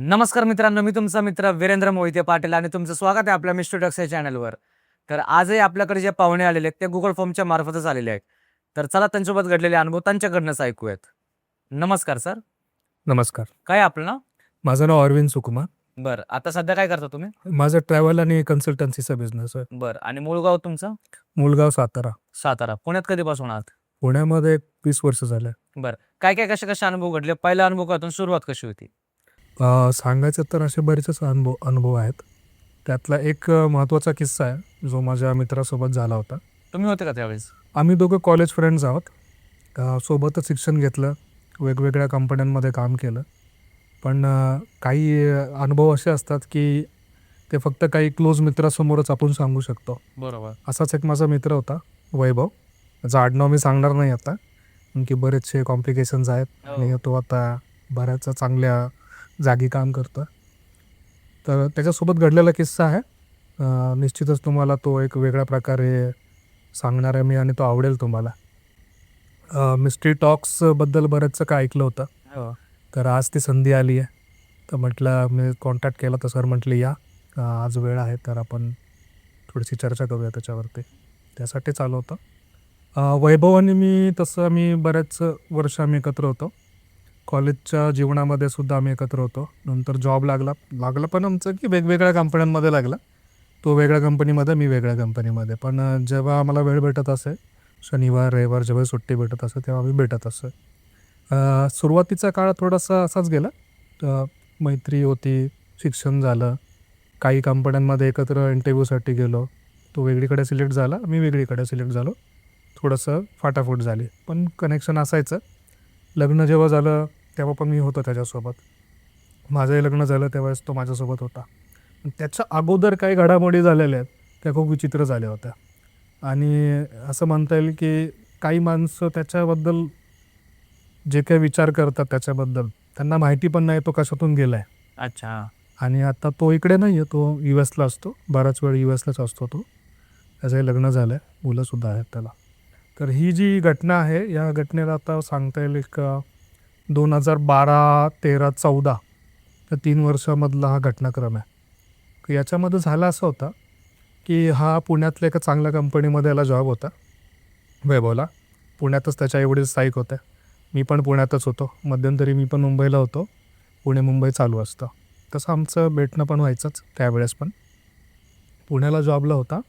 नमस्कार मित्रांनो, मी तुमचा मित्र वीरेंद्र मोहिते पाटील आणि तुमचं स्वागत आहे आपल्या मिस्टर टक्स या चॅनलवर. तर आजही आपल्याकडे जे पाहुणे आलेले आहेत ते Google फॉर्मच्या मार्फतच आलेले आहेत. तर चला त्यांच्यासोबत घडलेले अनुभव त्यांच्याकडनंच ऐकूयात. नमस्कार सर. नमस्कार. काय आहे आपलं नाव? माझं नाव अरविंद सुकुमार. बरं. आता सध्या काय करता तुम्ही? माझं ट्रॅव्हल आणि कन्सल्टन्सीचा बिझनेस आहे. बरं. आणि मूळ गाव तुमचं? मूळगाव सातारा. सातारा. पुण्यात कधीपासून आहात? पुण्यामध्ये 20 वर्ष झाले. बरं. काय कसे अनुभव घडले? पहिला अनुभवातून सुरुवात कशी होती? सांगायचं तर असे बरेचसे अनुभव आहेत. त्यातला एक महत्त्वाचा किस्सा आहे जो माझ्या मित्रासोबत झाला होता. तुम्ही होते का त्यावेळेस? आम्ही दोघं कॉलेज फ्रेंड्स आहोत. सोबतच शिक्षण घेतलं, वेगवेगळ्या कंपन्यांमध्ये काम केलं. पण काही अनुभव असे असतात की ते फक्त काही क्लोज मित्रासमोरच आपण सांगू शकतो. बरोबर. असाच एक माझा मित्र होता, वैभव. त्याचं आडनाव मी सांगणार नाही आता, कारण की बरेचसे कॉम्प्लिकेशन्स आहेत आणि तो आता बऱ्याच चांगल्या जागी काम करतो. तर त्याच्यासोबत घडलेला किस्सा आहे. निश्चितच तुम्हाला तो एक वेगळ्या प्रकारे सांगणार आहे मी आणि तो आवडेल तुम्हाला. मिस्ट्री टॉक्सबद्दल बरंचसं काय ऐकलं होतं. हो. तर आज ती संधी आली आहे. तर म्हटलं मी कॉन्टॅक्ट केला तर सर म्हटले या, आज वेळ आहे तर आपण थोडीशी चर्चा करूया त्याच्यावरती. त्यासाठी चालू होतं. वैभव आणि मी बऱ्याच वर्ष आम्ही एकत्र होतो. कॉलेजच्या जीवनामध्ये सुद्धा आम्ही एकत्र होतो. नंतर जॉब लागला पण आमचं की वेगवेगळ्या कंपन्यांमध्ये लागला. तो वेगळ्या कंपनीमध्ये, मी वेगळ्या कंपनीमध्ये. पण जेव्हा आम्हाला वेळ भेटत असे, शनिवार रविवार जेव्हा सुट्टी भेटत असे तेव्हा आम्ही भेटत असे. सुरुवातीचा काळ थोडासा असाच गेला. मैत्री होती, शिक्षण झालं, काही कंपन्यांमध्ये एकत्र इंटरव्ह्यूसाठी गेलो. तो वेगळीकडे सिलेक्ट झाला, मी वेगळीकडे सिलेक्ट झालो. थोडंसं फाटाफूट झाली, पण कनेक्शन असायचं. लग्न जेव्हा झालं तेव्हा पण मी होतो त्याच्यासोबत. माझंही लग्न झालं त्यावेळेस तो माझ्यासोबत होता. त्याच्या अगोदर काही घडामोडी झालेल्या आहेत त्या खूप विचित्र झाल्या होत्या. आणि असं म्हणता येईल की काही माणसं त्याच्याबद्दल जे काही विचार करतात त्याच्याबद्दल त्यांना माहिती पण नाही तो कशातून गेला आहे. अच्छा. आणि आता तो इकडे नाही आहे, तो US असतो. बराच वेळ US असतो तो. त्याचंही लग्न झालं आहे, मुलंसुद्धा आहेत त्याला. तर ही जी घटना आहे, या घटनेला आता सांगता येईल एक 2012, 13, 14 या 3 वर्षामधला हा घटनाक्रम आहे. याच्यामध्ये झालं असं होतं की हा पुण्यातल्या एका चांगल्या कंपनीमध्ये याला जॉब होता, वैभवला. पुण्यातच त्याच्या एवढे स्थायिक होते. मी पण पुण्यातच होतो. मध्यंतरी मी पण मुंबईला होतो. पुणे मुंबई चालू असतं. तसं आमचं भेटणं पण व्हायचंच त्यावेळेस पण. पुण्याला जॉबला होता.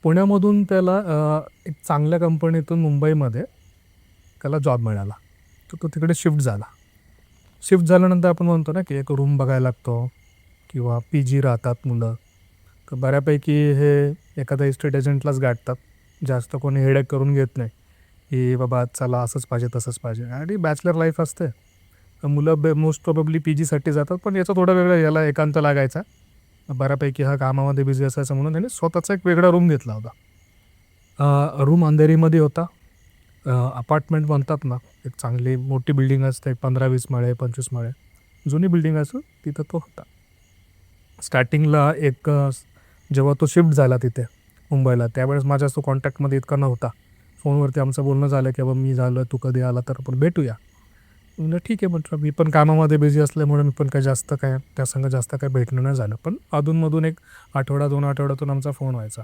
पुण्यामधून त्याला एक चांगल्या कंपनीतून मुंबईमध्ये त्याला जॉब मिळाला. तर तो तिकडे शिफ्ट झाला. शिफ्ट झाल्यानंतर आपण म्हणतो ना की एक रूम बघायला लागतो किंवा PG राहतात मुलं. तर बऱ्यापैकी हे एखाद्या इस्टेट एजंटलाच गाठतात. जास्त कोणी हेडेक करून घेत नाही की बाबा चला असंच पाहिजे तसंच पाहिजे. आणि बॅचलर लाईफ असते. तर मुलं मोस्ट प्रोबेबली PGसाठी जातात. पण याचं थोडं वेगळं, याला एकांत लागायचा. बऱ्यापैकी हा कामामध्ये बिझी असायचा म्हणून त्याने स्वतःचा एक वेगळा रूम घेतला होता. रूम अंधेरीमध्ये होता. अपार्टमेंट म्हणतात ना, एक चांगली मोठी बिल्डिंग असते, 15-20 माळे 25 माळे जुनी बिल्डिंग असं, तिथं तो होता. स्टार्टिंगला जेव्हा तो शिफ्ट झाला तिथे मुंबईला, त्यावेळेस माझ्या तो कॉन्टॅक्टमध्ये इतका नव्हता. फोनवरती आमचं बोलणं झालं की बाबा मी झालं, तू कधी आला तर आपण भेटूया. म्हणजे ठीक आहे म्हटलं. मी पण कामामध्ये बिझी असल्यामुळे मी पण त्या संग जास्त काय भेटणं नाही झालं. पण अधूनमधून एक आठवडा 2 आठवड्यातून आमचा फोन व्हायचा.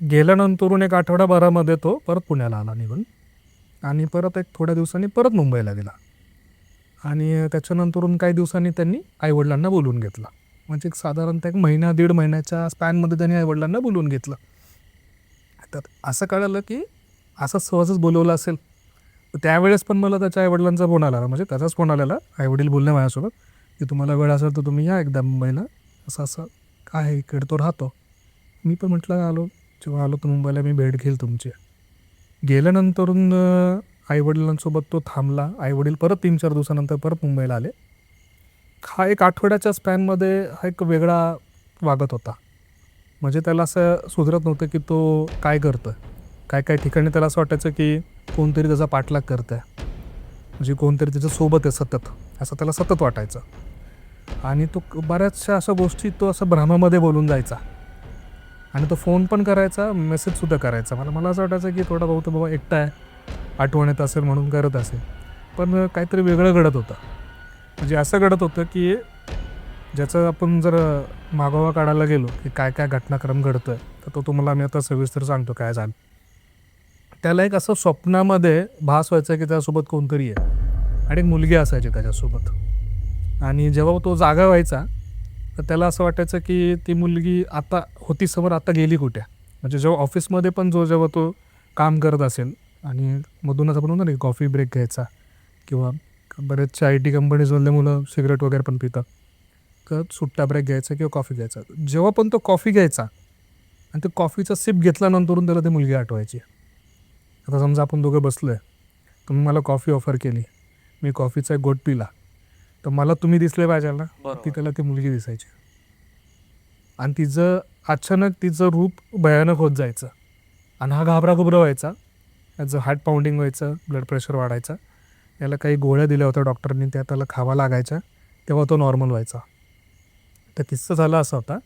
गेल्यानंतरून एक आठवडाभरामध्ये तो परत पुण्याला आला निघून आणि परत एक थोड्या दिवसांनी परत मुंबईला गेला. आणि त्याच्यानंतरून काही दिवसांनी त्यांनी आईवडिलांना बोलवून घेतलं. म्हणजे एक साधारणतः 1 दीड महिन्याच्या स्पॅनमध्ये त्यांनी आईवडिलांना बोलवून घेतलं. तर असं कळलं की असं सहजच बोलवलं असेल. त्यावेळेस पण मला त्याच्या आईवडिलांचा फोन आला, म्हणजे त्याचाच फोन आलेला. आईवडील बोलले माझ्यासोबत की तुम्हाला वेळ असेल तर तुम्ही या एकदा मुंबईला, असं काय आहे, इकडे तो राहतो. मी पण म्हटलं जेव्हा आलो तर मुंबईला मी भेट घेईल तुमची. गेल्यानंतरून आईवडिलांसोबत तो थांबला. आईवडील परत 3-4 दिवसानंतर परत मुंबईला आले. हा एक आठवड्याच्या स्पॅनमध्ये हा एक वेगळा वागत होता. म्हणजे त्याला असं सुधरत नव्हतं की तो काय करतो आहे. काय ठिकाणी त्याला असं वाटायचं की कोणतरी त्याचा पाठलाग करत आहे, म्हणजे कोणतरी त्याच्यासोबत आहे सतत, असं त्याला सतत वाटायचं. आणि तो बऱ्याचशा अशा गोष्टी तो असं भ्रमामध्ये बोलून जायचा. आणि तो फोन पण करायचा, मेसेजसुद्धा करायचा. मला असं वाटायचं की थोडा भाऊ तर बाबा एकटा आहे, आठवण येत असेल म्हणून करत असेल. पण काहीतरी वेगळं घडत होतं. म्हणजे असं घडत होतं की ज्याचं आपण जर मागोवा काढायला गेलो की काय काय घटनाक्रम घडतोय तर तो तुम्हाला मी आता सविस्तर सांगतो काय झालं. त्याला एक असं स्वप्नामध्ये भास व्हायचं की त्यासोबत कोणतरी आहे आणि एक मुलगी असायची त्याच्यासोबत. आणि जेव्हा तो जागा व्हायचा तर त्याला असं वाटायचं की ती मुलगी आता होती समोर, आता गेली कुठे. म्हणजे जेव्हा ऑफिसमध्ये पण जेव्हा तो काम करत असेल आणि मधूनच आपण म्हणतो ना कॉफी ब्रेक घ्यायचा किंवा बरेचशा आय टी कंपनीजमधले मुलं सिगरेट वगैरे पण पितात, तर सुट्टा ब्रेक घ्यायचा किंवा कॉफी घ्यायचा. जेव्हा पण तो कॉफी घ्यायचा आणि ते कॉफीचा सिप घेतल्यानंतरून त्याला ती मुलगी आठवायची. आता समजा आपण दोघं बसलो आहे, तुम्ही मला कॉफी ऑफर केली, मी कॉफीचा एक घोट पिला, तर मला तुम्ही दिसले पाहिजे ना, ती त्याला ती मुलगी दिसायची. आणि तिचं अचानक तिचं रूप भयानक होत जायचं आणि हा घाबराघुबरा व्हायचा, त्याचं हार्ट पाऊंडिंग व्हायचं, ब्लड प्रेशर वाढायचा. याला काही गोळ्या दिल्या होत्या डॉक्टरनी, त्या त्याला खावा लागायच्या, तेव्हा तो नॉर्मल व्हायचा. तर किस्सा झाला असा होता,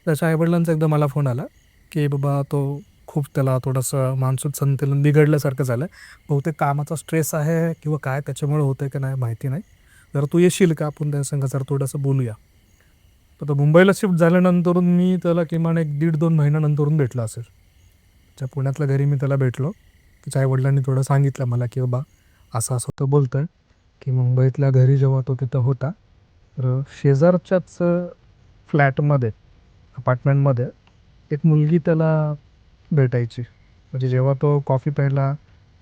त्याच्या आईवडिलांचा एकदा मला फोन आला की बाबा तो खूप त्याला थोडंसं मानसिक संतुलन बिघडल्यासारखं झालं, बहुतेक कामाचा स्ट्रेस आहे किंवा काय त्याच्यामुळे होतं की नाही माहिती नाही, जर तू येशील का, आपण त्या संघ जर थोडंसं बोलूया. तर तो मुंबईला शिफ्ट झाल्यानंतरून मी त्याला किमान 1-1.5-2 महिन्यानंतरून भेटलो असेल. त्या पुण्यातल्या घरी मी त्याला भेटलो. त्याच्या आईवडिलांनी थोडं सांगितलं मला की बाबा असं असं तो बोलतो आहे की मुंबईतल्या घरी जेव्हा तो तिथं होता तर शेजारच्याच फ्लॅटमध्ये, अपार्टमेंटमध्ये एक मुलगी त्याला भेटायची. म्हणजे जेव्हा तो कॉफी प्यायला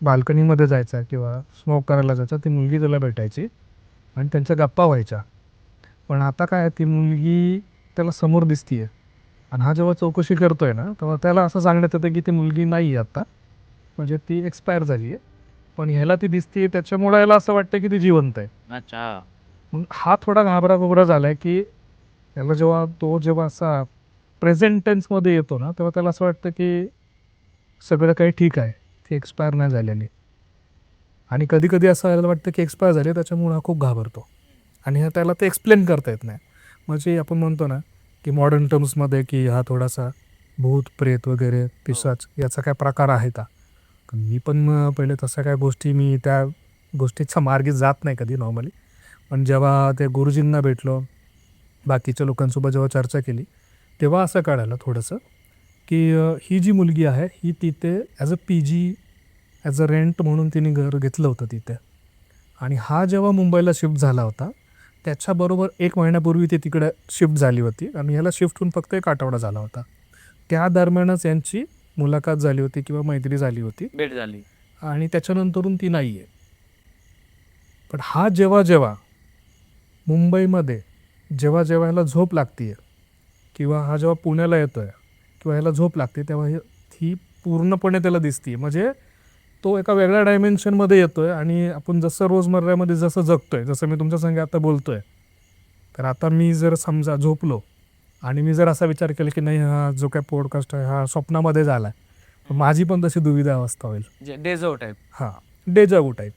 बाल्कनीमध्ये जायचा किंवा स्मोक करायला जायचा, ती मुलगी त्याला भेटायची आणि त्यांच्या गप्पा व्हायच्या. पण आता काय, ती मुलगी त्याला समोर दिसतीये आणि हा जेव्हा चौकशी करतोय ना, तेव्हा त्याला असं सांगण्यात येतं की ती मुलगी नाही आहे आत्ता, म्हणजे ती एक्सपायर झाली आहे. पण ह्याला ती दिसते, त्याच्यामुळे याला असं वाटतं की ती जिवंत आहे. अच्छा. मग हा थोडा घाबराघुबरा झाला आहे की त्याला जेव्हा असा प्रेझेंट टेन्समध्ये येतो ना, तेव्हा त्याला असं वाटतं की सगळं काही ठीक आहे, ती एक्सपायर नाही झालेली. आणि कधी कधी असं व्हायला वाटतं की एक्सपायर झाली, त्याच्यामुळे हा खूप घाबरतो आणि त्याला ते एक्सप्लेन करता येत नाही. म्हणजे आपण म्हणतो ना की मॉडर्न टर्म्समध्ये की हा थोडासा भूत प्रेत वगैरे पिशाच याचा काय प्रकार आहे का. मी पण पहिले तसं काय गोष्टी, मी त्या गोष्टीच्या मार्गी जात नाही कधी नॉर्मली. पण जेव्हा ते गुरुजींना भेटलो, बाकीच्या लोकांसोबत जेव्हा चर्चा केली, तेव्हा असं कळालं थोडंसं की ही जी मुलगी आहे ही तिथे as a PG, as a rent म्हणून तिने घर घेतलं होतं तिथे. आणि हा जेव्हा मुंबईला शिफ्ट झाला होता त्याच्याबरोबर 1 महिन्यापूर्वी ती तिकडे शिफ्ट झाली होती आणि ह्याला शिफ्ट होऊन फक्त 1 आठवडा झाला होता. त्या दरम्यानच यांची मुलाखत झाली होती किंवा मैत्री झाली होती भेट झाली. आणि त्याच्यानंतरून ती नाही आहे. पण हा जेव्हा मुंबईमध्ये जेव्हा ह्याला झोप लागते किंवा हा जेव्हा पुण्याला येतो आहे किंवा ह्याला झोप लागते, तेव्हा ही पूर्णपणे त्याला दिसते. म्हणजे तो एका वेगळ्या डायमेन्शनमध्ये येतो आहे आणि आपण जसं रोजमर्रामध्ये जसं जगतो आहे, जसं मी तुमच्या संगे आता बोलतो आहे, तर आता मी जर समजा झोपलो आणि मी जर असा विचार केला की नाही हा जो काय पॉडकास्ट आहे हा स्वप्नामध्ये झाला आहे, माझी पण तशी दुविधा अवस्था होईल. जे डेझो टाईप. हां, डेजावू टाईप.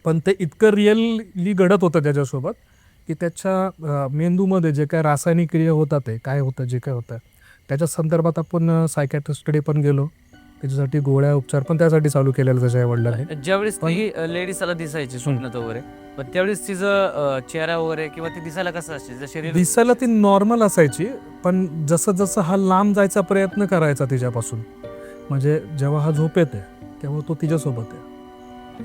पण ते इतकं रिअली घडत होतं त्याच्यासोबत की त्याच्या मेंदूमध्ये जे काय रासायनिक क्रिया होतात, ते काय होतं, जे काय होतं त्याच्या संदर्भात आपण सायकॅट्रिस्टकडे पण गेलो. त्याच्यासाठी गोळ्या उपचार पण त्यासाठी चालू केलेलं त्याच्या आईवडिलांनी. ज्यावेळेस ती लेडीज त्याला दिसायची स्वप्नात वगैरे, पण त्यावेळेस तिचं चेहरा वगैरे किंवा ती दिसायला कसं असते, तिचं शरीर दिसायला ती नॉर्मल असायची, पण जसं जसं हा लांब जायचा प्रयत्न करायचा तिच्यापासून, म्हणजे जेव्हा हा झोपेत आहे तेव्हा तो तिच्यासोबत आहे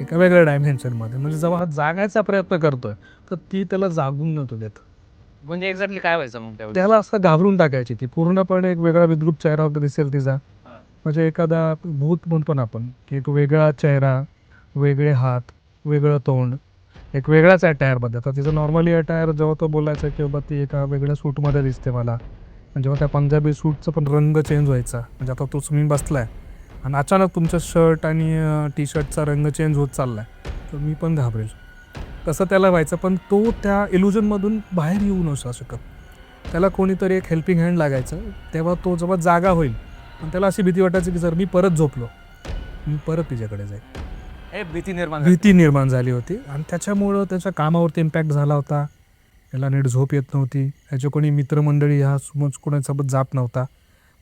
एका वेगळ्या डायमेन्शनमध्ये. म्हणजे जेव्हा हा जागायचा प्रयत्न करतोय तर ती त्याला जागून नव्हतो देत. म्हणजे एक्झॅक्टली काय व्हायचं मग त्यावेळेस? त्याला असं घाबरून टाकायची ती पूर्णपणे. एक वेगळा विद्रूप चेहरा वगैरे दिसेल तिचा, म्हणजे एखादा भूत म्हणतो ना आपण की एक वेगळा चेहरा, वेगळे हात, वेगळं तोंड, एक वेगळाच अटायरमध्ये. तर तिचं नॉर्मली अटायर जेव्हा तो बोलायचा की बाबा ती एका वेगळ्या सूटमध्ये दिसते मला, आणि जेव्हा त्या पंजाबी सूटचा पण रंग चेंज व्हायचा, म्हणजे आता तो तुम्ही बसलाय आणि अचानक तुमचं शर्ट आणि टी शर्टचा रंग चेंज होत चाललाय, तर मी पण घाबरेल. तसं त्याला व्हायचं, पण तो त्या इल्युजनमधून बाहेर येऊ नव्हता शकत. त्याला कोणीतरी एक हेल्पिंग हँड लागायचं. तेव्हा तो जेव्हा जागा होईल आणि त्याला अशी भीती वाटायची की जर मी परत झोपलो, मी परत तिच्याकडे जाईल. हे भीती निर्माण झाली होती आणि त्याच्यामुळं त्याच्या कामावरती इम्पॅक्ट झाला होता. त्याला नीट झोप येत नव्हती. त्याचे कोणी मित्रमंडळी ह्या समज कोणासोबत जात नव्हता.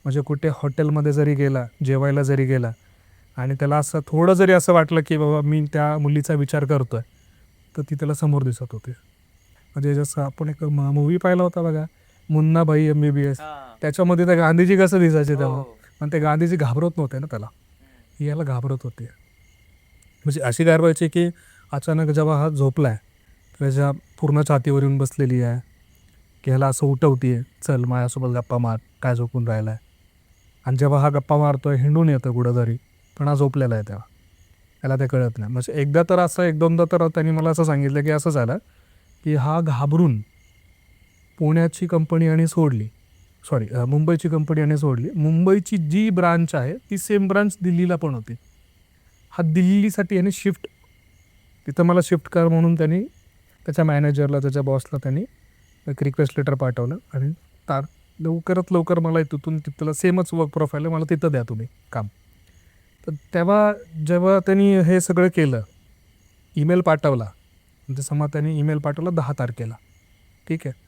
म्हणजे कुठे हॉटेलमध्ये जरी गेला, जेवायला जरी गेला आणि त्याला असं थोडं जरी असं वाटलं की बाबा मी त्या मुलीचा विचार करतोय, तर ती त्याला समोर दिसत होती. म्हणजे जसं आपण एक मूवी पाहिला होता बघा, मुन्ना भाई MBBS, त्याच्यामध्ये त्या गांधीजी कसं दिसायचे तेव्हा, पण ते गांधीजी घाबरत नव्हते ना त्याला, याला घाबरत होते. म्हणजे अशी घाबरायची की अचानक जेव्हा हा झोपलाय त्याच्या पूर्ण छातीवर येऊन बसलेली आहे, की ह्याला असं उठवतीये, चल माझ्यासोबत गप्पा मार, काय झोपून राहिलाय. आणि जेव्हा हा गप्पा मारतोय हिंडून येतं कुठंतरी, पण हा झोपलेला आहे तेव्हा, त्याला ते कळत नाही. म्हणजे एकदा तर असं, एक दोनदा तर त्यांनी मला असं सांगितलं की असं झालं की हा घाबरून पुण्याची कंपनी आणि सोडली, मुंबईची कंपनी आणि सोडली. मुंबईची जी ब्रांच आहे ती सेम ब्रांच दिल्लीला पण होती. हा दिल्लीसाठी याने शिफ्ट, तिथं मला शिफ्ट कर म्हणून त्यांनी त्याच्या मॅनेजरला, त्याच्या बॉसला त्यांनी एक रिक्वेस्ट लेटर पाठवलं आणि लवकरात लवकर मला तिथून, तिथलं सेमच वर्क प्रोफाईल आहे, मला तिथं द्या तुम्ही काम. तर तेव्हा जेव्हा त्यांनी हे सगळं केलं, ईमेल पाठवला, म्हणजे समजा त्यांनी ईमेल पाठवला 10 तारखेला, ठीक आहे.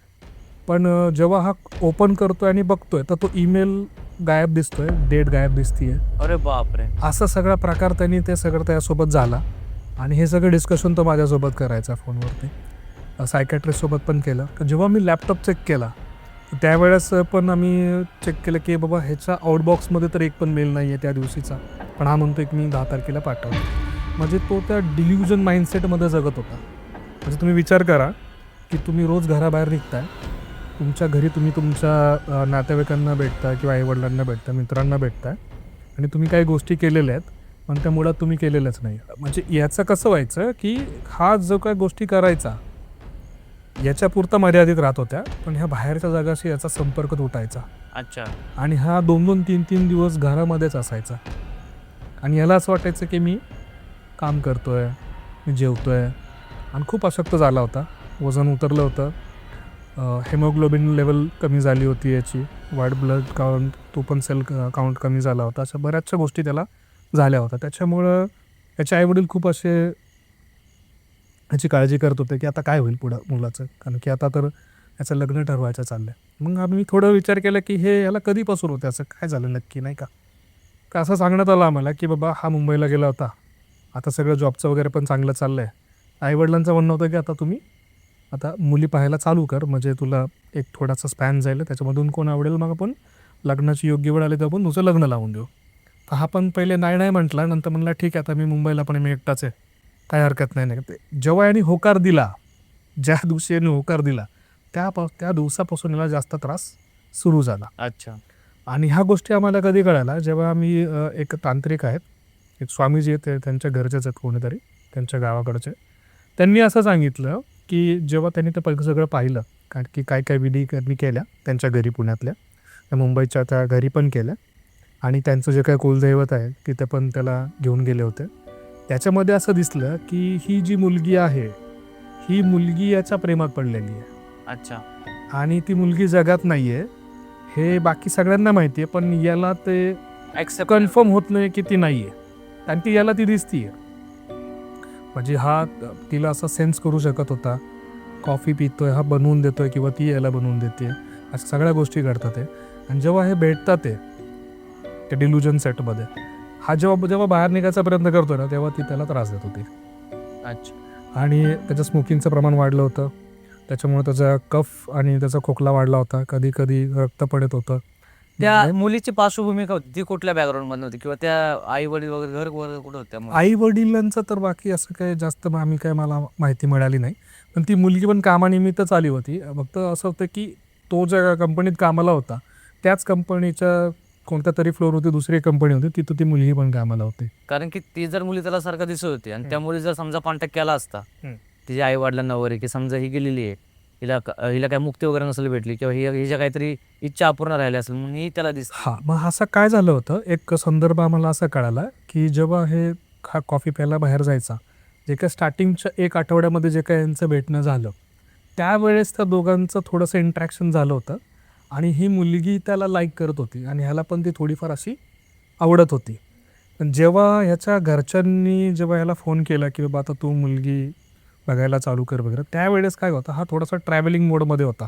पण जेव्हा हा ओपन करतोय आणि बघतोय तर तो ईमेल गायब दिसतोय, डेट गायब दिसतीये. अरे बापरे. असा सगळा प्रकार त्यांनी ते सगळं त्याच्यासोबत झाला. आणि हे सगळं डिस्कशन तो माझ्यासोबत करायचा फोनवरती, सायकॅट्रिस्टसोबत पण केलं. तर जेव्हा मी लॅपटॉप चेक केला त्यावेळेस पण आम्ही चेक केलं की बाबा ह्याच्या आउटबॉक्समध्ये तर एक पण मेल नाही आहे त्या दिवशीचा, पण हा म्हणतो की मी 10 तारखेला पाठवतो. म्हणजे तो त्या डिल्युजन माइंडसेटमध्ये जगत होता. म्हणजे तुम्ही विचार करा की तुम्ही रोज घराबाहेर निघताय, तुमच्या घरी तुम्ही तुमच्या नातेवाईकांना भेटता किंवा आईवडिलांना भेटता, मित्रांना भेटताय, आणि तुम्ही काही गोष्टी केलेल्या आहेत पण त्या मुळात तुम्ही केलेलंच नाही. म्हणजे याचं कसं व्हायचं की हा जो काय गोष्टी करायचा याच्यापुरता मर्यादित राहत होत्या, पण ह्या बाहेरच्या जगाशी याचा संपर्क तुटायचा. अच्छा. आणि हा 2-2, 3-3 दिवस घरामध्येच असायचा. आणि याला असं वाटायचं की मी काम करतोय, मी जेवतोय, आणि खूप अशक्त झाला होता. वजन उतरलं होतं, हेमोग्लोबिन लेवल कमी झाली होती याची, व्हाईट ब्लड काउंट, तो पण सेल काउंट कमी झाला होता. अशा बऱ्याचशा गोष्टी त्याला झाल्या होत्या. त्याच्यामुळं याचे आईवडील खूप असे याची काळजी करत होते की आता काय होईल पुढं मुलाचं, कारण की आता तर याचं लग्न ठरवायचं चाललं आहे. मग आम्ही थोडं विचार केला की हे याला कधीपासून होतं, असं काय झालं नक्की, नाही का. का असं सांगण्यात आलं आम्हाला की बाबा हा मुंबईला गेला होता, आता सगळं जॉबचं वगैरे पण चांगलं चाललं आहे. आईवडिलांचं म्हणणं होतं की आता तुम्ही आता मुली पाहायला चालू कर, म्हणजे तुला एक थोडासा स्पॅन जाईल, त्याच्यामधून कोण आवडेल मग आपण लग्नाची योग्य वेळ आली तर आपण तुझं लग्न लावून देऊ. तर हा पण पहिले नाही म्हटला, नंतर म्हणला ठीक आहे आता मी मुंबईला पण मी एकटाच आहे, काय हरकत नाही. ते जेव्हा याने होकार दिला, ज्या दिवशी याने होकार दिला त्या दिवसापासून याला जास्त त्रास सुरू झाला. अच्छा. आणि ह्या गोष्टी आम्हाला कधी कळाल्या जेव्हा आम्ही एक तांत्रिक आहेत, एक स्वामीजी आहेत, त्यांच्या घरचेच आहेत कोणीतरी, त्यांच्या गावाकडचे, त्यांनी असं सांगितलं की जेव्हा त्यांनी ते सगळं पाहिलं, कारण की काय काय विधी त्यांनी केल्या त्यांच्या घरी, पुण्यातल्या, त्या मुंबईच्या त्या घरी पण केल्या, आणि त्यांचं जे काय कुलदैवत आहे तिथे पण त्याला घेऊन गेले होते. त्याच्यामध्ये असं दिसलं की ही जी मुलगी आहे ही मुलगी याच्या प्रेमात पडलेली आहे. अच्छा. आणि ती मुलगी जगात नाही आहे हे बाकी सगळ्यांना माहिती आहे, पण याला ते ऍक्सेप्ट कन्फर्म होत नाही की ती नाही आहे, आणि ती याला ती दिसतीये. म्हणजे हा तिला असं सेन्स करू शकत होता, कॉफी पितोय हा बनवून देतोय किंवा ती याला बनवून देते, अशा सगळ्या गोष्टी घडतात आहे. आणि जेव्हा हे भेटतात त्या डिल्युजन सेटमध्ये, हा जेव्हा बाहेर निघायचा प्रयत्न करतोय ना तेव्हा ती त्याला त्रास देत होती. अच्छा. आणि त्याचं स्मोकिंगचं प्रमाण वाढलं होतं, त्याच्यामुळे त्याचा कफ आणि त्याचा खोकला वाढला होता, कधी कधी रक्त पडत होतं. त्या मुलीची पार्श्वभूमी काय होती, ती कुठल्या बॅकग्राऊंड मध्ये होती, किंवा त्या आई वडील वगैरे घर वगैरे कुठं होत्या? आई वडिलांचं तर बाकी असं काय जास्त मला माहिती मिळाली नाही, पण ती मुलगी पण कामानिमित्तच आली होती. फक्त असं होतं की तो ज्या कंपनीत कामाला होता त्याच कंपनीच्या कोणत्या तरी फ्लोअरवरती दुसरी कंपनी होती, तिथं ती मुलगी पण कामाला होती. कारण की ती जर मुली त्याला सारखं दिसत होती आणि त्या मुली जर समजा कॉन्टॅक्ट केला असता तिच्या आई वडिलांना वगैरे, की समजा ही गेलेली आहे, हिला काय मुक्ती वगैरे नसेल भेटली, किंवा हिच्या काहीतरी इच्छा अपूर्ण राहिल्या असेल म्हणून ही त्याला दिसत. हा, मग असं काय झालं होतं, एक संदर्भ आम्हाला असा कळाला की जेव्हा हा कॉफी प्यायला बाहेर जायचा, जे काय स्टार्टिंगच्या 1 आठवड्यामध्ये जे काय यांचं भेटणं झालं त्यावेळेस त्या दोघांचं थोडंसं इंट्रॅक्शन झालं होतं, आणि ही मुलगी त्याला लाईक करत होती आणि ह्याला पण ती थोडीफार अशी आवडत होती. पण जेव्हा ह्याच्या घरच्यांनी जेव्हा ह्याला फोन केला की बाबा आता तू मुलगी बघायला चालू कर वगैरे, त्यावेळेस काय होतं, हा थोडासा ट्रॅव्हलिंग मोडमध्ये होता.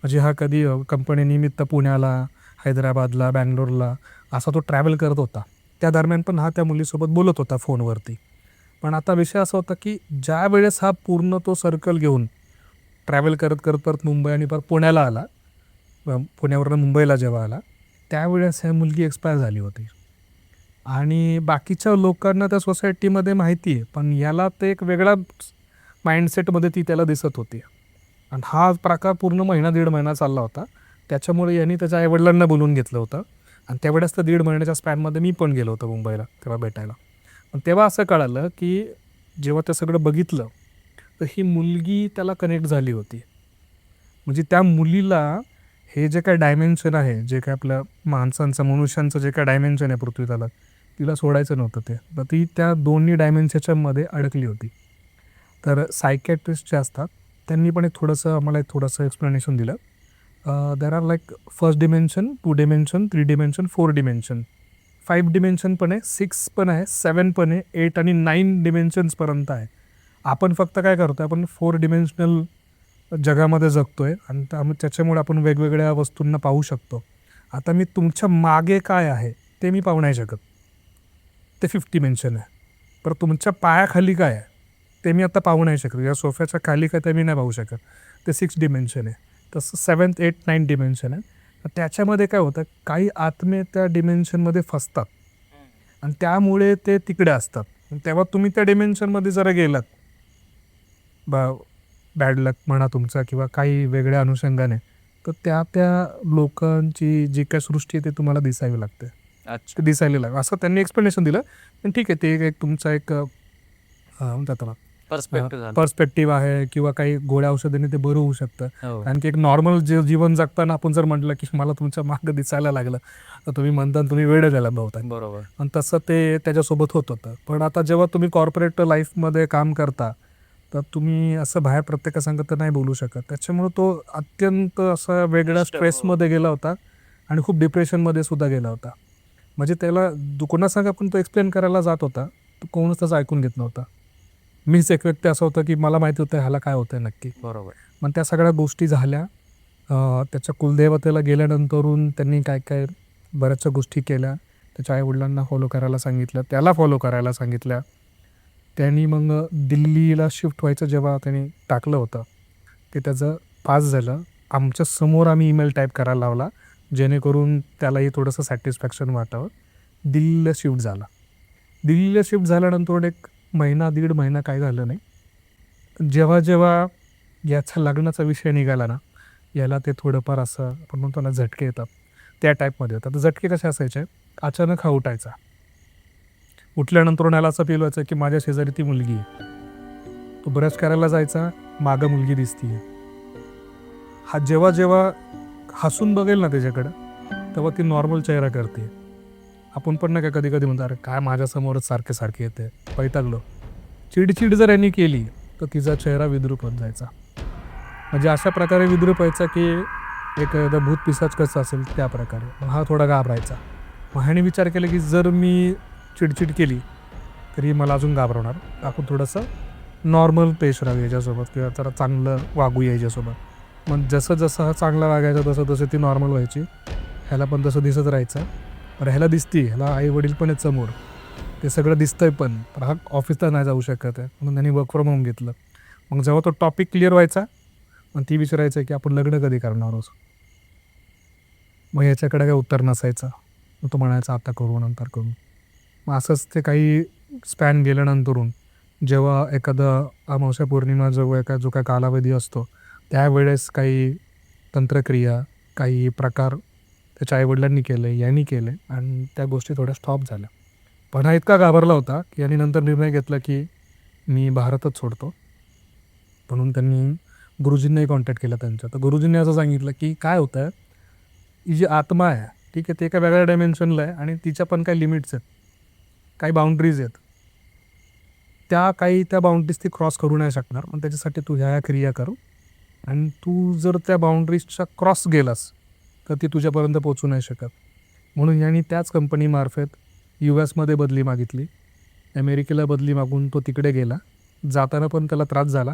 म्हणजे हा कधी कंपनीनिमित्त पुण्याला, हैदराबादला, बँगलोरला असा तो ट्रॅव्हल करत होता. त्या दरम्यान पण हा त्या मुलीसोबत बोलत होता फोनवरती. पण आता विषय असा होता की ज्या वेळेस हा पूर्ण तो सर्कल घेऊन ट्रॅव्हल करत करत परत मुंबई आणि परत पुण्याला आला. पुण्यावरून मुंबईला जेव्हा आला त्यावेळेस ह्या मुलगी एक्सपायर झाली होती. आणि बाकीच्या लोकांना त्या सोसायटीमध्ये माहिती आहे, पण याला ते एक वेगळा माइंडसेटमध्ये ती त्याला दिसत होती. आणि हा प्रकार पूर्ण महिना 1.5 महिना चालला होता. त्याच्यामुळे यांनी त्याच्या आईवडिलांना बोलवून घेतलं होतं. आणि त्यावेळेस तर 1.5 महिन्याच्या स्पॅनमध्ये मी पण गेलो होतो मुंबईला तेव्हा भेटायला. पण तेव्हा असं कळालं की जेव्हा ते सगळं बघितलं तर ही मुलगी त्याला कनेक्ट झाली होती. म्हणजे त्या मुलीला हे जे काय डायमेन्शन आहे, जे काय आपल्या माणसांचं मनुष्यांचं जे काय डायमेन्शन आहे पृथ्वीतलात, तिला सोडायचं नव्हतं ते. तर ती त्या दोन्ही डायमेन्शनमध्ये अडकली होती. तर सायकॅट्रिस्ट जे असतात त्यांनी पण एक थोडंसं आम्हाला एक थोडंसं एक्सप्लेनेशन दिलं. देर आर लाईक फर्स्ट डिमेन्शन, 2 डिमेन्शन, 3 डिमेन्शन, 4 डिमेन्शन, 5 डिमेन्शन पण आहे, 6 पण आहे, 7 पण आहे, 8 आणि 9 डिमेन्शन्सपर्यंत आहे. आपण फक्त काय करतो, आपण 4 डिमेन्शनल जगामध्ये जगतोय आणि त्याच्यामुळे आपण वेगवेगळ्या वस्तूंना पाहू शकतो. आता मी तुमच्या मागे काय आहे ते मी पाहू नाही शकत, ते 5 डिमेन्शन आहे. पण तुमच्या पायाखाली काय आहे ते मी आता पाहू नाही शकत. या सोफ्याच्या खाली काय ते मी नाही पाहू शकत, ते 6 डिमेन्शन आहे. तसं 7th, 8th, 9th डिमेन्शन आहे. त्याच्यामध्ये काय होतं, काही आत्मे त्या डिमेन्शनमध्ये फसतात आणि त्यामुळे ते तिकडे असतात. तेव्हा तुम्ही त्या डिमेन्शनमध्ये जरा गेलात, बॅड लक म्हणा तुमचा किंवा काही वेगळ्या अनुषंगाने, तर त्या लोकांची जी काय सृष्टी आहे ते तुम्हाला दिसावी लागते. अच्छा. ते दिसायला लागतं असं त्यांनी एक्सप्लेनेशन दिलं. पण ठीक आहे, ते एक तुमचा एक म्हणतात ना पर्स्पेक्टिव्ह आहे किंवा काही गोळ्या औषधांनी ते बरं होऊ शकतं. कारण की एक नॉर्मल जीवन जगताना आपण जर म्हटलं की मला तुमच्या मागं दिसायला लागलं तर तुम्ही म्हणता तुम्ही वेळ द्यायला भावता. बरोबर. आणि तसं ते त्याच्यासोबत होत होतं. पण आता जेव्हा तुम्ही कॉर्पोरेट लाईफमध्ये काम करता तर तुम्ही असं बाहेर प्रत्येकासंगत तर नाही बोलू शकत. त्याच्यामुळे तो अत्यंत असा वेगळ्या स्ट्रेसमध्ये गेला होता आणि खूप डिप्रेशनमध्ये सुद्धा गेला होता. म्हणजे त्याला कोणासंग पण तो एक्सप्लेन करायला जात होता, तो कोणच त्याचं ऐकून घेत नव्हता. मीच एक व्यक्ती असं होतं की मला माहिती होतं ह्याला काय होतं नक्की. बरोबर. मग त्या सगळ्या गोष्टी झाल्या. त्याच्या कुलदेवतेला गेल्यानंतरून त्यांनी काय काय बऱ्याचशा गोष्टी केल्या. त्याच्या आईवडिलांना फॉलो करायला सांगितलं, त्याला फॉलो करायला सांगितल्या. त्यांनी मग दिल्लीला शिफ्ट व्हायचं जेव्हा त्यांनी टाकलं होतं ते त्याचं पास झालं. आमच्या समोर आम्ही ईमेल टाईप करायला लावला जेणेकरून त्यालाही थोडंसं सॅटिस्फॅक्शन वाटावं. दिल्लीला शिफ्ट झाला. दिल्लीला शिफ्ट झाल्यानंतर 1.5 महिना काय झालं नाही. जेव्हा जेव्हा याचा लग्नाचा विषय निघाला ना, याला ते थोडंफार असं आपण म्हणतो ना झटके येतात, त्या टाईपमध्ये होतात. तर झटके कसे असायचे, अचानक हा उठायचा. उठल्यानंतर याला असं फील व्हायचं की माझ्या शेजारी ती मुलगी आहे. तो ब्रश करायला जायचा, मागं मुलगी दिसतीये. हा जेव्हा जेव्हा हसून बघेल ना त्याच्याकडं तेव्हा ती नॉर्मल चेहरा करते. आपण पण नाही का कधी कधी म्हणतो अरे काय माझ्यासमोरच सारखे सारखे येते, वैतागलो. चिडचिड जर यांनी केली तर तिचा चेहरा विद्रूप होत जायचा. म्हणजे अशा प्रकारे विद्रूप व्हायचा की एक भूत पिशाच कसं असेल त्या प्रकारे. मग हा थोडा घाबरायचा. मग ह्याने विचार केला की जर मी चिडचिड केली तरी मला अजून घाबरवणार, आपण थोडंसं नॉर्मल पेश राहू याच्यासोबत किंवा जरा चांगलं वागू याच्यासोबत. मग जसं जसं हा चांगला वागायचा तसं तसं ती नॉर्मल व्हायची. ह्याला पण तसं दिसत राहायचं. तर ह्याला दिसती, ह्याला आई वडील पण आहेत समोर, ते सगळं दिसतंय पण हा ऑफिसला नाही जाऊ शकत आहे म्हणून त्यांनी वर्क फ्रॉम होम घेतलं. मग जेव्हा तो टॉपिक क्लिअर व्हायचा मग ती विचारायचं की आपण लग्न कधी करणार आहोत. मग ह्याच्याकडे काय उत्तर नसायचं. मग तो म्हणायचा आता करू, नंतर करू. मग असंच ते काही स्पॅन गेल्यानंतरून जेव्हा एखादं अमावस्या पौर्णिमा जो काय कालावधी असतो त्यावेळेस काही तंत्रक्रिया, काही प्रकार त्याच्या आईवडिलांनी केले, यांनी केले आणि त्या गोष्टी थोड्या स्टॉप झाल्या. पण हा इतका घाबरला होता की यांनी नंतर निर्णय घेतला की मी भारतच सोडतो. म्हणून त्यांनी गुरुजींनाही कॉन्टॅक्ट केला त्यांच्या. तर गुरुजींनी असं सांगितलं की काय होतं, ही जी आत्मा आहे ठीक आहे, ते एका वेगळ्या डायमेन्शनला आहे आणि तिच्या पण काही लिमिट्स आहेत, काही बाउंड्रीज आहेत. त्या बाउंड्रीज ती क्रॉस करू नाही शकणार. पण त्याच्यासाठी तू ह्या क्रिया करू आणि तू जर त्या बाउंड्रीजच्या क्रॉस गेलास तर ती तुझ्यापर्यंत पोचू नाही शकत. म्हणून यांनी त्याच कंपनीमार्फत US बदली मागितली. अमेरिकेला बदली मागून तो तिकडे गेला. जाताना पण त्याला त्रास झाला.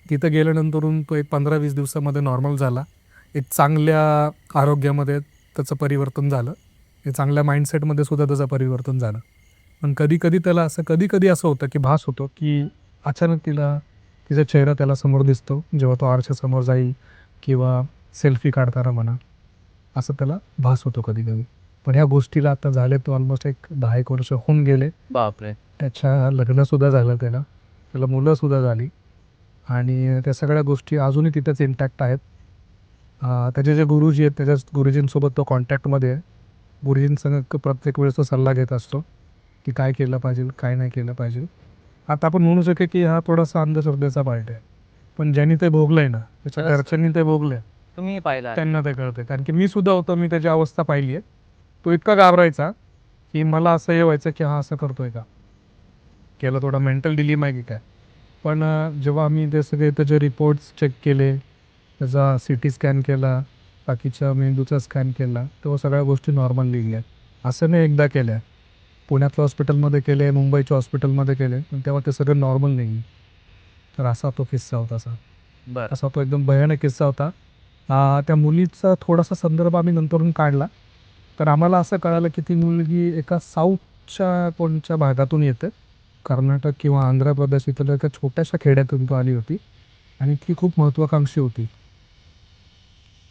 तिथं गेल्यानंतरून तो एक 15-20 दिवसामध्ये नॉर्मल झाला. एक चांगल्या आरोग्यामध्ये त्याचं परिवर्तन झालं. एक चांगल्या माइंडसेटमध्ये सुद्धा त्याचं परिवर्तन झालं. पण कधी कधी असं होतं की भास होतो की अचानक तिला तिचा चेहरा त्याला समोर दिसतो जेव्हा तो आरशासमोर जाईल किंवा सेल्फी काढताना म्हणा, असं त्याला भास होतो कधी कधी. पण ह्या गोष्टीला आता झाले तो ऑलमोस्ट एक 10 वर्ष होऊन गेले. बापरे. त्याच्या लग्नसुद्धा झालं त्याला मुलंसुद्धा झाली आणि त्या सगळ्या गोष्टी अजूनही तिथेच इंटॅक्ट आहेत. त्याचे जे गुरुजी आहेत त्याच्या गुरुजींसोबत तो कॉन्टॅक्टमध्ये आहे. गुरुजींसंग प्रत्येक वेळेस तो सल्ला घेत असतो की काय केलं पाहिजे, काय नाही केलं पाहिजे. आता आपण म्हणू शकेल की हा थोडासा अंधश्रद्धेचा पार्ट आहे, पण ज्यांनी ते भोगलं आहे ना, त्याच्या खरंच. घरच्यांनी ते भोगलं, तुम्ही पाहिला आहे. त्यांना ते कळतं. कारण की मी सुद्धा होतो, मी त्याची अवस्था पाहिली आहे. तो इतका घाबरायचा की मला असं हे व्हायचं की हा असं करतोय का, केलं थोडा मेंटल डिलीमा आहे की काय. पण जेव्हा आम्ही ते सगळे त्याचे रिपोर्ट्स चेक केले, त्याचा CT स्कॅन केला, बाकीच्या मेंदूचा स्कॅन केला, तेव्हा सगळ्या गोष्टी नॉर्मल निघल्या. असं नाही एकदा केल्या, पुण्यातल्या हॉस्पिटलमध्ये केले, मुंबईच्या हॉस्पिटलमध्ये केले, पण तेव्हा ते सगळं नॉर्मल निघले. तर असा तो किस्सा होता बरं. असा तो एकदम भयानक किस्सा होता. त्या मुलीचा थोडासा संदर्भ आम्ही नंतरून काढला, तर आम्हाला असं कळालं की ती मुलगी एका साऊथच्या कोणत्या भागातून येते, कर्नाटक किंवा आंध्र प्रदेश इथल्या एका छोट्याशा खेड्यातून ती आली होती आणि ती खूप महत्त्वाकांक्षी होती.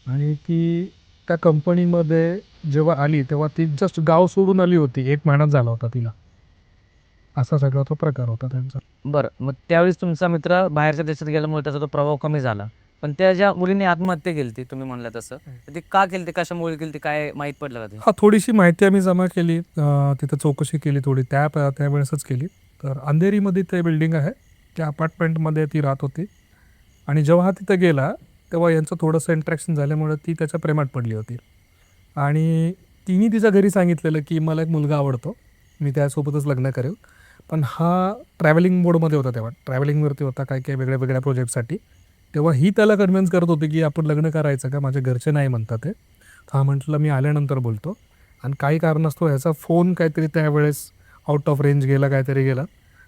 आणि ती त्या कंपनीमध्ये जेव्हा आली तेव्हा ती जस्ट गाव सोडून आली होती, 1 महिनाच झाला होता तिला. असा सगळा तो प्रकार होता त्यांचा. बरं. मग त्यावेळेस तुमचा मित्र बाहेरच्या देशात गेल्यामुळे त्याचा तो प्रभाव कमी झाला. पण त्या ज्या मुलीने आत्महत्या केली तुम्ही म्हणला तसं, तर ती का केली, कशामुळे केली, काय माहीत पडलं का ते? थोडीशी माहिती आम्ही जमा केली, तिथं चौकशी केली थोडी त्यावेळेसच केली. तर अंधेरीमध्ये ते बिल्डिंग आहे, त्या अपार्टमेंटमध्ये ती राहत होती आणि जेव्हा हा तिथं गेला तेव्हा यांचं थोडंसं इंटरॅक्शन झाल्यामुळं ती त्याच्या प्रेमात पडली होती आणि तिने तिच्या घरी सांगितलेलं की मला एक मुलगा आवडतो, मी त्यासोबतच लग्न करेल. पण हा ट्रॅव्हलिंग मोडमध्ये होता, तेव्हा ट्रॅव्हलिंगवरती होता काय काय वेगळ्या वेगळ्या प्रोजेक्टसाठी. तेव्हा ही त्याला कन्व्हिन्स करत होती की आपण लग्न करायचं का, माझे घरचे नाही म्हणतात आहे. हा म्हटलं मी आल्यानंतर बोलतो. आणि काही कारणास्तव ह्याचा फोन काहीतरी त्यावेळेस आउट ऑफ रेंज गेला, काहीतरी गेला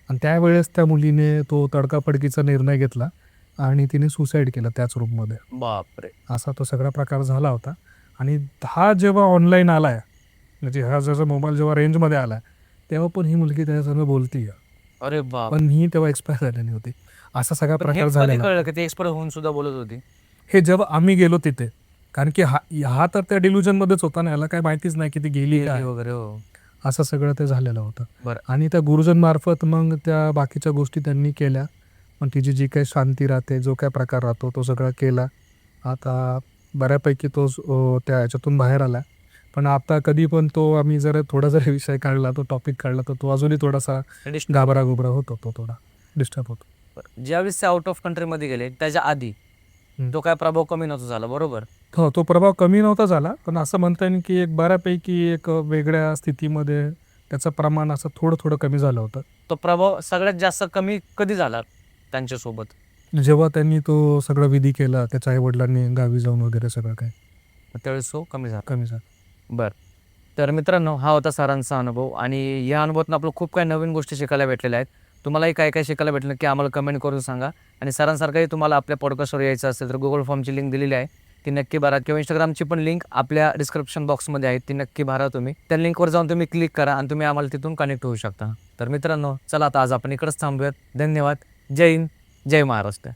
आणि त्यावेळेस त्या मुलीने तो तडकाफडकीचा निर्णय घेतला आणि तिने सुसाईड केलं त्याच रूममध्ये. बापरे. असा तो सगळा प्रकार झाला होता. आणि हा जेव्हा ऑनलाईन आला आहे, म्हणजे हा जसा मोबाईल जेव्हा रेंजमध्ये आला तेव्हा पण ही मुलगी त्याच्यासंग बोलती, अरे बाप. पण ही तेव्हा एक्सपायर झालेली होती. असा सगळा पण हे प्रकार कधी झालेला. कळलं की ती एक्सपर्ट होऊन सुद्धा बोलत होती? हे जेव्हा आम्ही गेलो तिथे, कारण की हा तर त्या डिल्युजनमध्येच होता ना, याला काय माहितीच नाही की ती गेली काय वगैरे. हो. असं सगळं ते झालेलं होतं. बरं. आणि त्या गुरुजनमार्फत मग त्या बाकीच्या गोष्टी त्यांनी केल्या. पण तिची जी काही शांती राहते, जो काय प्रकार राहतो तो सगळा केला. आता बऱ्यापैकी तो त्या ह्याच्यातून बाहेर आला. पण आता कधी पण तो आम्ही जर थोडा जरी विषय काढला, तो टॉपिक काढला, तर तो अजूनही थोडासा घाबरा होतो, तो थोडा डिस्टर्ब होतो. बरं. ज्यावेळेस ते आउट ऑफ कंट्रीमध्ये गेले त्याच्या आधी तो काय प्रभाव कमी नव्हता झाला, बरोबर? हो, तो प्रभाव कमी नव्हता झाला, पण असं म्हणता येईल की एक बऱ्यापैकी एक वेगळ्या स्थितीमध्ये त्याचं प्रमाण असं थोडं थोडं कमी झालं होतं. तो प्रभाव सगळ्यात जास्त कमी कधी झाला त्यांच्यासोबत? जेव्हा त्यांनी तो सगळा विधी केला, त्याच्या आईवडिलांनी गावी जाऊन वगैरे सगळं काही त्यावेळेस तो कमी झाला. कमी झालं. बरं. तर मित्रांनो, हा होता सरांचा अनुभव आणि या अनुभवातून आपलं खूप काही नवीन गोष्टी शिकायला भेटलेल्या आहेत. तुम्हालाही काय काय शिकायला भेटलं की आम्हाला कमेंट करून सांगा. आणि सरांसारखंही तुम्हाला आपल्या पॉडकास्टवर यायचं असेल तर गुगल फॉर्मची लिंक दिलेली आहे, ती नक्की भरा. किंवा इंस्टाग्रामची पण लिंक आपल्या डिस्क्रिप्शन बॉक्समध्ये आहे, ती नक्की भरा तुम्ही. त्या लिंकवर जाऊन तुम्ही क्लिक करा आणि तुम्ही आम्हाला तिथून कनेक्ट होऊ शकता. तर मित्रांनो, चला आता आज आपण इकडंच थांबूयात. धन्यवाद. जय हिंद, जय महाराष्ट्र.